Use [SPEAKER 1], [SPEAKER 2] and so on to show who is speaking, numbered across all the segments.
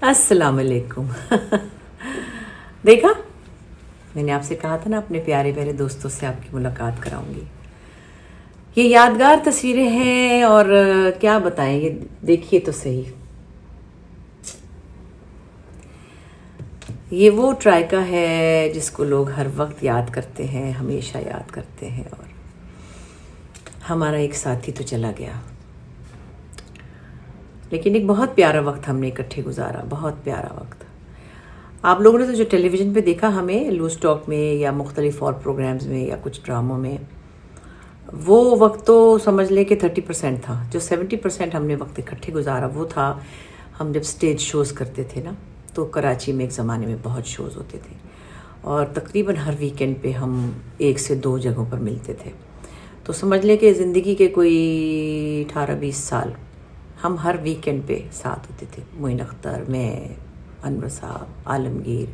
[SPEAKER 1] السلام علیکم. دیکھا میں نے آپ سے کہا تھا نا اپنے پیارے پیارے دوستوں سے آپ کی ملاقات کراؤں گی. یہ یادگار تصویریں ہیں اور کیا بتائیں, یہ دیکھیے تو صحیح. یہ وہ ٹرائکا ہے جس کو لوگ ہر وقت یاد کرتے ہیں, ہمیشہ یاد کرتے ہیں. اور ہمارا ایک ساتھی تو چلا گیا, لیکن ایک بہت پیارا وقت ہم نے اکٹھے گزارا, بہت پیارا وقت. آپ لوگوں نے تو جو ٹیلی ویژن پہ دیکھا ہمیں لوز ٹاک میں یا مختلف اور پروگرامز میں یا کچھ ڈراموں میں, وہ وقت تو سمجھ لیں کہ 30% تھا. جو 70% ہم نے وقت اکٹھے گزارا وہ تھا ہم جب سٹیج شوز کرتے تھے نا, تو کراچی میں ایک زمانے میں بہت شوز ہوتے تھے اور تقریباً ہر ویکینڈ پہ ہم 1 سے 2 جگہوں پر ملتے تھے. تو سمجھ لیں کہ زندگی کے کوئی 18-20 سال ہم ہر ویکینڈ پہ ساتھ ہوتے تھے. معین اختر, میں, انور صاحب, عالمگیر,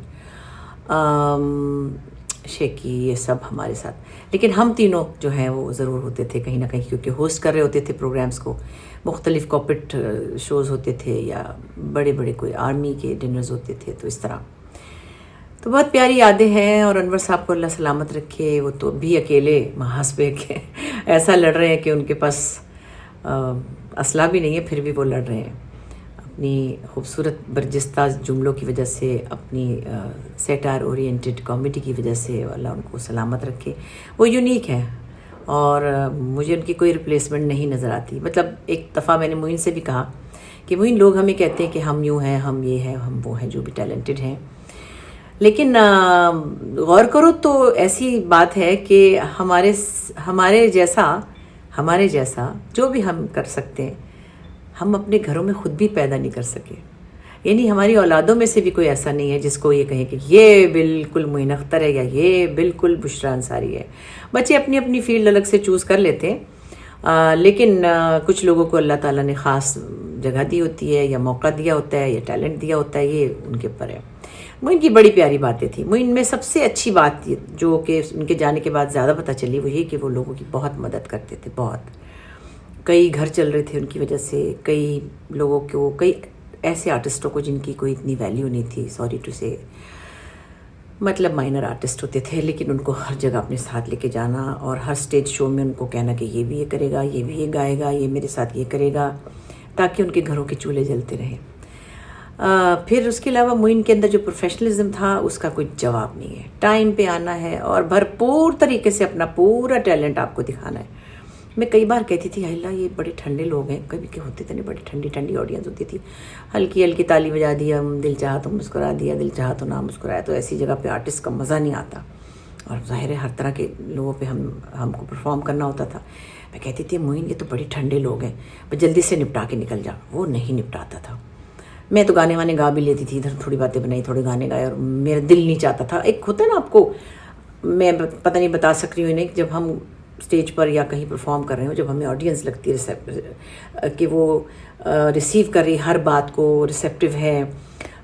[SPEAKER 1] شیکی, یہ سب ہمارے ساتھ. لیکن ہم تینوں جو ہیں وہ ضرور ہوتے تھے کہیں نہ کہیں, کیونکہ ہوسٹ کر رہے ہوتے تھے پروگرامز کو. مختلف کارپوریٹ شوز ہوتے تھے یا بڑے بڑے کوئی آرمی کے ڈنرز ہوتے تھے, تو اس طرح. تو بہت پیاری یادیں ہیں. اور انور صاحب کو اللہ سلامت رکھے, وہ تو بھی اکیلے محاذ پہ ایسا لڑ رہے ہیں کہ ان کے پاس اسلحہ بھی نہیں ہے, پھر بھی وہ لڑ رہے ہیں اپنی خوبصورت برجستہ جملوں کی وجہ سے, اپنی سیٹار اورینٹڈ کامیڈی کی وجہ سے. اللہ ان کو سلامت رکھے. وہ یونیک ہے اور مجھے ان کی کوئی ریپلیسمنٹ نہیں نظر آتی. مطلب ایک دفعہ میں نے معین سے بھی کہا کہ معین, لوگ ہمیں کہتے ہیں کہ ہم یوں ہیں, ہم یہ ہیں, ہم وہ ہیں, جو بھی ٹیلنٹڈ ہیں, لیکن غور کرو تو ایسی بات ہے کہ ہمارے جیسا جو بھی ہم کر سکتے ہیں, ہم اپنے گھروں میں خود بھی پیدا نہیں کر سکے. یعنی ہماری اولادوں میں سے بھی کوئی ایسا نہیں ہے جس کو یہ کہیں کہ یہ بالکل معین اختر ہے یا یہ بالکل بشریٰ انصاری ہے. بچے اپنی اپنی فیلڈ الگ سے چوز کر لیتے ہیں, لیکن کچھ لوگوں کو اللہ تعالیٰ نے خاص جگہ دی ہوتی ہے یا موقع دیا ہوتا ہے یا ٹیلنٹ دیا ہوتا ہے, یہ ان کے اوپر ہے. معین کی بڑی پیاری باتیں تھیں. معین میں سب سے اچھی بات جو کہ ان کے جانے کے بعد زیادہ پتہ چلی وہ یہ کہ وہ لوگوں کی بہت مدد کرتے تھے. بہت, کئی گھر چل رہے تھے ان کی وجہ سے, کئی لوگوں کو, کئی ایسے آرٹسٹوں کو جن کی کوئی اتنی ویلیو نہیں تھی, سوری ٹو سے, مطلب مائنر آرٹسٹ ہوتے تھے, لیکن ان کو ہر جگہ اپنے ساتھ لے کے جانا اور ہر سٹیج شو میں ان کو کہنا کہ یہ بھی یہ کرے گا, یہ بھی یہ گائے گا, یہ میرے ساتھ یہ کرے گا, تاکہ ان کے گھروں کے چولہے جلتے رہیں. پھر اس کے علاوہ معین کے اندر جو پروفیشنلزم تھا اس کا کوئی جواب نہیں ہے. ٹائم پہ آنا ہے اور بھرپور طریقے سے اپنا پورا ٹیلنٹ آپ کو دکھانا ہے. میں کئی بار کہتی تھی اللہ یہ بڑے ٹھنڈے لوگ ہیں, کبھی کہ ہوتے تھے نا, بڑی ٹھنڈی ٹھنڈی آڈینس ہوتی تھی, ہلکی ہلکی تالی بجا دیا, دل چاہا تو مسکرا دیا, دل چاہا تو نہ مسکرایا. تو ایسی جگہ پہ آرٹسٹ کا مزہ نہیں آتا. اور ظاہر ہے ہر طرح کے لوگوں پہ ہم کو پرفارم کرنا ہوتا تھا. میں کہتی تھی معین یہ تو بڑے ٹھنڈے لوگ ہیں, بس جلدی سے نپٹا کے نکل جا. وہ نہیں نپٹاتا تھا. میں تو گانے وانے گا بھی لیتی تھی, ادھر تھوڑی باتیں بنائی, تھوڑے گانے گائے, اور میرا دل نہیں چاہتا تھا. ایک ہوتا ہے نا آپ کو, میں پتہ نہیں بتا سک رہی ہوں انہیں, جب ہم اسٹیج پر یا کہیں پرفارم کر رہے ہوں, جب ہمیں آڈینس لگتی ہے کہ وہ ریسیو کر رہی ہر بات کو, ریسیپٹیو ہے,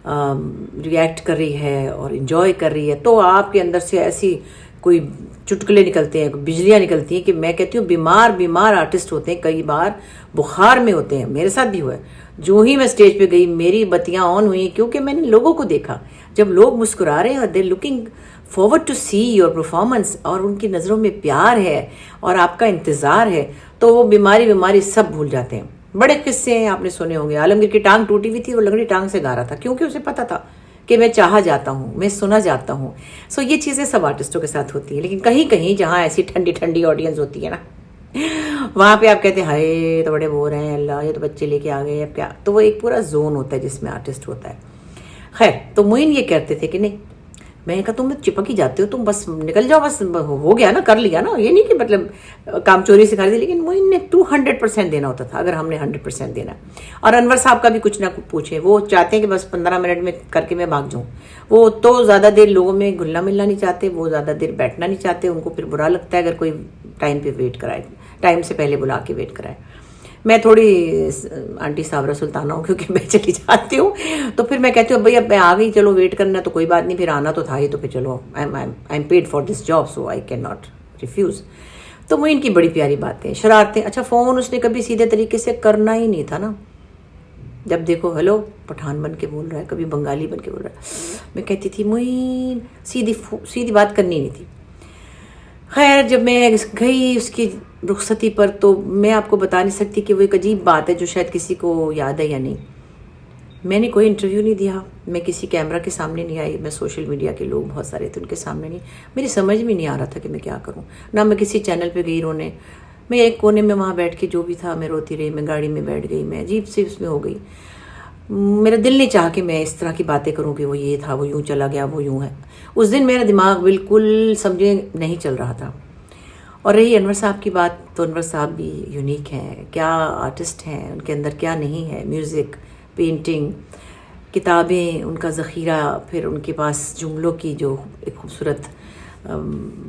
[SPEAKER 1] ریئیکٹ کر رہی ہے اور انجوائے کر رہی ہے, تو آپ کے اندر سے ایسی کوئی چٹکلے نکلتے ہیں, بجلیاں نکلتی ہیں کہ میں کہتی ہوں بیمار آرٹسٹ ہوتے ہیں, کئی بار بخار میں ہوتے ہیں. میرے ساتھ بھی ہوا ہے. جو ہی میں اسٹیج پہ گئی میری بتیاں آن ہوئیں, کیونکہ میں نے لوگوں کو دیکھا جب لوگ مسکرا رہے ہیں اور they looking forward to see your performance, اور ان کی نظروں میں پیار ہے اور آپ کا انتظار ہے, تو وہ بیماری سب بھول جاتے ہیں. بڑے قصے ہیں آپ نے سنے ہوں گے. عالمگیر کی ٹانگ ٹوٹی ہوئی تھی, وہ لنگڑی ٹانگ سے گا رہا تھا کیونکہ اسے پتا تھا کہ میں چاہا جاتا ہوں, میں سنا جاتا ہوں. سو یہ چیزیں سب آرٹسٹوں کے ساتھ ہوتی ہیں. لیکن کہیں کہیں جہاں ایسی ٹھنڈی ٹھنڈی آڈینس ہوتی ہے نا, وہاں پہ آپ کہتے ہیں ہائے تو بڑے بور ہیں, اللہ یہ تو بچے لے کے آ گئے, اب کیا. تو وہ ایک پورا زون ہوتا ہے جس میں آرٹسٹ ہوتا ہے. خیر, تو معین یہ کہتے تھے کہ نہیں, میں نے کہا تم چپک ہی جاتے ہو, تم بس نکل جاؤ, بس ہو گیا نا, کر لیا نا. یہ نہیں کہ مطلب کام چوری سے کر دی, لیکن معین نے 200% دینا ہوتا تھا اگر ہم نے 100% دینا. اور انور صاحب کا بھی کچھ نہ پوچھیں, وہ چاہتے ہیں کہ بس 15 منٹ میں کر کے میں بھاگ جاؤں. وہ تو زیادہ دیر لوگوں میں گھلنا ملنا نہیں چاہتے, وہ زیادہ دیر بیٹھنا نہیں چاہتے. ان کو پھر برا لگتا ہے اگر کوئی ٹائم پہ ویٹ کرائے, ٹائم سے پہلے بلا کے ویٹ کرائے. میں تھوڑی آنٹی صابرہ سلطانہ ہوں کیونکہ میں چلی جاتی ہوں, تو پھر میں کہتی ہوں بھائی اب میں آ گئی, چلو ویٹ کرنا تو کوئی بات نہیں, پھر آنا تو تھا ہی, تو پھر چلو I'm paid for this job, so I can not refuse. تو وہ ان کی بڑی پیاری باتیں, شرارتیں. اچھا, فون اس نے کبھی سیدھے طریقے سے کرنا ہی نہیں تھا نا, جب دیکھو ہیلو پٹھان بن کے بول رہا ہے، کبھی بنگالی بن کے بول رہا ہے. میں کہتی تھی معین سیدھی بات کرنی نہیں تھی. خیر جب میں گئی اس کی رخصتی پر تو میں آپ کو بتا نہیں سکتی کہ وہ ایک عجیب بات ہے جو شاید کسی کو یاد ہے یا نہیں. میں نے کوئی انٹرویو نہیں دیا، میں کسی کیمرہ کے سامنے نہیں آئی، میں سوشل میڈیا کے لوگ بہت سارے تھے ان کے سامنے نہیں، میری سمجھ میں نہیں آ رہا تھا کہ میں کیا کروں. نہ میں کسی چینل پہ گئی رونے، میں ایک کونے میں وہاں بیٹھ کے جو بھی تھا میں روتی رہی. میں گاڑی میں بیٹھ گئی، میں عجیب سی اس میں ہو گئی. میرا دل نہیں چاہا کہ میں اس طرح کی باتیں کروں کہ وہ یہ تھا، وہ یوں چلا گیا، وہ یوں ہے. اس دن میرا دماغ بالکل سمجھے نہیں چل رہا تھا. اور رہی انور صاحب کی بات تو انور صاحب بھی یونیک ہیں، کیا آرٹسٹ ہیں، ان کے اندر کیا نہیں ہے. میوزک، پینٹنگ، کتابیں، ان کا ذخیرہ، پھر ان کے پاس جملوں کی جو ایک خوبصورت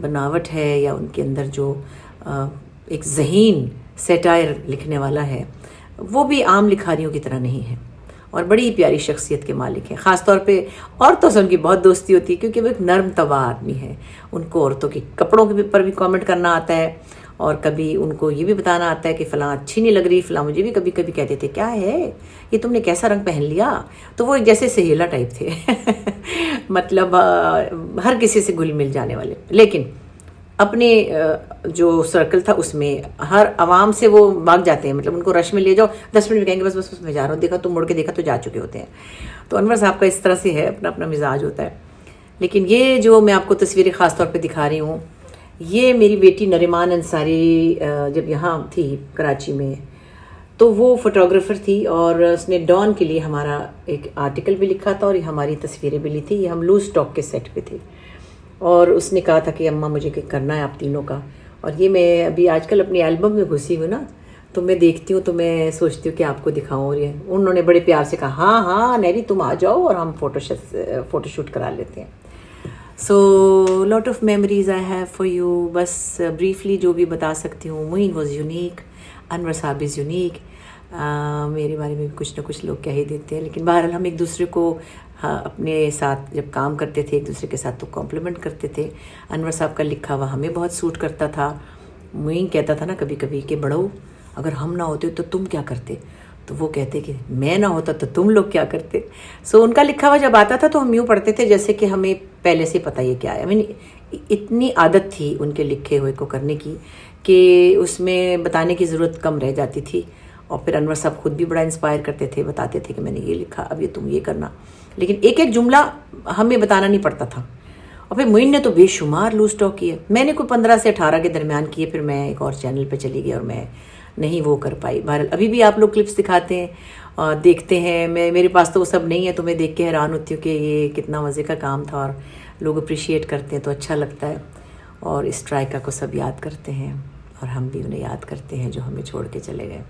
[SPEAKER 1] بناوٹ ہے، یا ان کے اندر جو ایک ذہین سیٹائر لکھنے والا ہے، وہ بھی عام لکھاریوں کی طرح نہیں ہے اور بڑی پیاری شخصیت کے مالک ہیں. خاص طور پہ عورتوں سے ان کی بہت دوستی ہوتی ہے کیونکہ وہ ایک نرم طبع آدمی ہے. ان کو عورتوں کے کپڑوں کے پر بھی کامنٹ کرنا آتا ہے، اور کبھی ان کو یہ بھی بتانا آتا ہے کہ فلاں اچھی نہیں لگ رہی، فلاں. مجھے بھی کبھی کبھی کہتے تھے کیا ہے یہ تم نے کیسا رنگ پہن لیا. تو وہ ایک جیسے سہیلا ٹائپ تھے مطلب ہر کسی سے گل مل جانے والے. لیکن اپنے جو سرکل تھا اس میں ہر عوام سے وہ بھاگ جاتے ہیں. مطلب ان کو رش میں لے جاؤ 10 منٹ میں کہیں گے بس بس میں جا رہا ہوں، دیکھا تو مڑ کے دیکھا تو جا چکے ہوتے ہیں. تو انور صاحب کا اس طرح سے ہے، اپنا اپنا مزاج ہوتا ہے. لیکن یہ جو میں آپ کو تصویریں خاص طور پہ دکھا رہی ہوں، یہ میری بیٹی نریمان انصاری جب یہاں تھی کراچی میں تو وہ فوٹوگرافر تھی، اور اس نے ڈان کے لیے ہمارا ایک آرٹیکل بھی لکھا تھا اور یہ ہماری تصویریں بھی لی تھی. یہ ہم لوز ٹاک کے سیٹ پہ تھے، اور اس نے کہا تھا کہ اماں مجھے کرنا ہے آپ تینوں کا. اور یہ میں ابھی آج کل اپنی البم میں گھسی ہوں نا، تو میں دیکھتی ہوں تو میں سوچتی ہوں کہ آپ کو دکھاؤں. اور یہ انہوں نے بڑے پیار سے کہا ہاں ہاں نیری تم آ جاؤ اور ہم فوٹو شوٹ کرا لیتے ہیں. So lot of memories I have for you. بس بریفلی جو بھی بتا سکتی ہوں، معین واز یونیک، انور صاحب از یونیک. میرے بارے میں بھی کچھ نہ کچھ لوگ کہہ ہی دیتے ہیں، لیکن بہرحال ہم ایک دوسرے کو اپنے ساتھ جب کام کرتے تھے ایک دوسرے کے ساتھ تو کمپلیمنٹ کرتے تھے. انور صاحب کا لکھا ہوا ہمیں بہت سوٹ کرتا تھا. معین کہتا تھا نا کبھی کبھی کہ بڑو اگر ہم نہ ہوتے تو تم کیا کرتے، تو وہ کہتے کہ میں نہ ہوتا تو تم لوگ کیا کرتے. سو ان کا لکھا ہوا جب آتا تھا تو ہم یوں پڑھتے تھے جیسے کہ ہمیں پہلے سے پتہ یہ کیا ہے. اتنی عادت تھی ان کے لکھے ہوئے کو کرنے کی کہ اس میں بتانے کی ضرورت کم رہ جاتی تھی. اور پھر انور صاحب خود بھی بڑا انسپائر کرتے تھے، بتاتے تھے کہ میں نے یہ لکھا، اب یہ تم یہ کرنا. لیکن ایک ایک جملہ ہمیں بتانا نہیں پڑتا تھا. اور پھر معین نے تو بے شمار لوز ٹاک کیے. میں نے کوئی 15 سے 18 کے درمیان کیے، پھر میں ایک اور چینل پہ چلی گئی اور میں نہیں وہ کر پائی. بہرحال ابھی بھی آپ لوگ کلپس دکھاتے ہیں اور دیکھتے ہیں. میرے پاس تو وہ سب نہیں ہے، تو میں دیکھ کے حیران ہوتی ہوں کہ یہ کتنا مزے کا کام تھا، اور لوگ اپریشیٹ کرتے ہیں تو اچھا لگتا ہے. اور اس ٹرائکا کو سب یاد کرتے ہیں اور ہم بھی انہیں یاد کرتے ہیں جو ہمیں چھوڑ کے چلے گئے.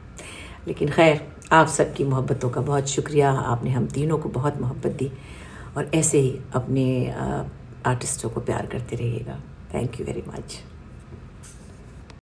[SPEAKER 1] لیکن خیر آپ سب کی محبتوں کا بہت شکریہ. آپ نے ہم تینوں کو بہت محبت دی، اور ایسے ہی اپنے آرٹسٹوں کو پیار کرتے رہیے گا. Thank you very much.